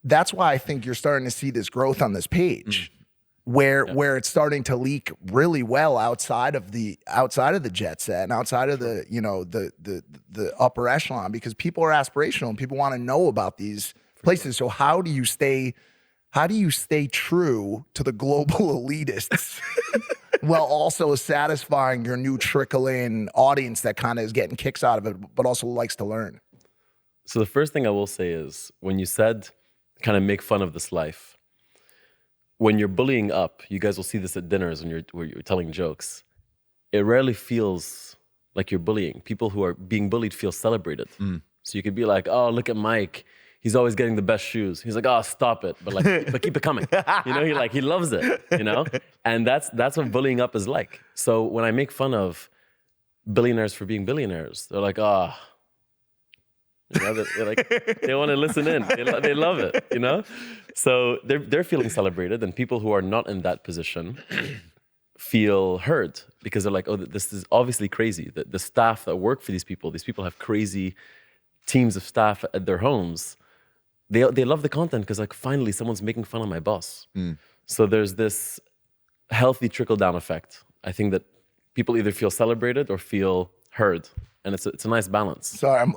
that's why I think you're starting to see this growth on this page. Where it's starting to leak really well outside of the jet set and outside of the the upper echelon, because people are aspirational and people want to know about these places. So how do you stay true to the global elitists while also satisfying your new trickle in audience that kind of is getting kicks out of it but also likes to learn? So the first thing I will say is, when you said kind of make fun of this life, when you're bullying up, you guys will see this at dinners where you're telling jokes. It rarely feels like you're bullying. People who are being bullied feel celebrated. So you could be like, oh, look at Mike. He's always getting the best shoes. He's like, oh, stop it. But but keep it coming. He loves it, And that's what bullying up is like. So when I make fun of billionaires for being billionaires, they're like, oh, they want to listen in. They love it, So they're feeling celebrated, and people who are not in that position feel heard, because they're like, oh, this is obviously crazy. The staff that work for these people have crazy teams of staff at their homes. They love the content because finally someone's making fun of my boss. So there's this healthy trickle-down effect. I think that people either feel celebrated or feel heard. And it's a nice balance. Sorry, I'm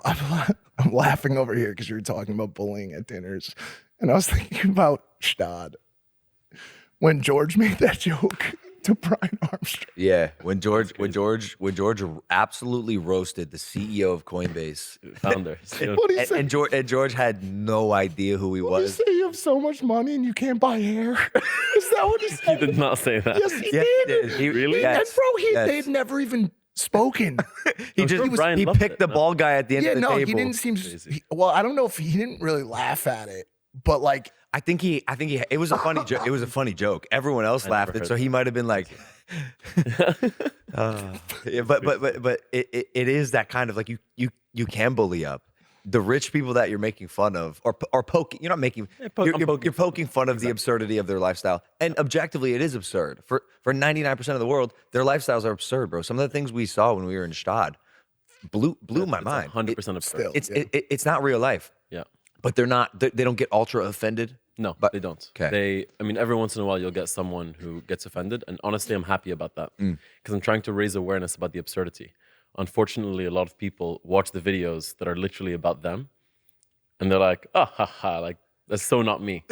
laughing over here because you were talking about bullying at dinners. And I was thinking about Stad. When George made that joke to Brian Armstrong. Yeah, when George absolutely roasted the CEO of Coinbase. Founder. And George had no idea who he was. Did he say you have so much money and you can't buy hair? Is that what he said? He did not say that. Yes, he did. He really? And bro, they'd never even spoken. He picked the ball guy at the end of the table. He didn't seem. Well, I don't know if he didn't really laugh at it, but I think it was a funny joke. It was a funny joke. Everyone else laughed it, so he might have been like, but it is that kind of you can bully up the rich people that you're making fun of or poking. You're not making. You're poking fun of the absurdity of their lifestyle, and objectively, it is absurd. For 99% of the world, their lifestyles are absurd, bro. Some of the things we saw when we were in Stad blew my mind. 100% absurd. It's not real life. Yeah. But they're not. They don't get ultra offended. No, they don't. Okay. Every once in a while you'll get someone who gets offended, and honestly, I'm happy about that because I'm trying to raise awareness about the absurdity. Unfortunately, a lot of people watch the videos that are literally about them, and they're like, "Oh, haha, that's so not me."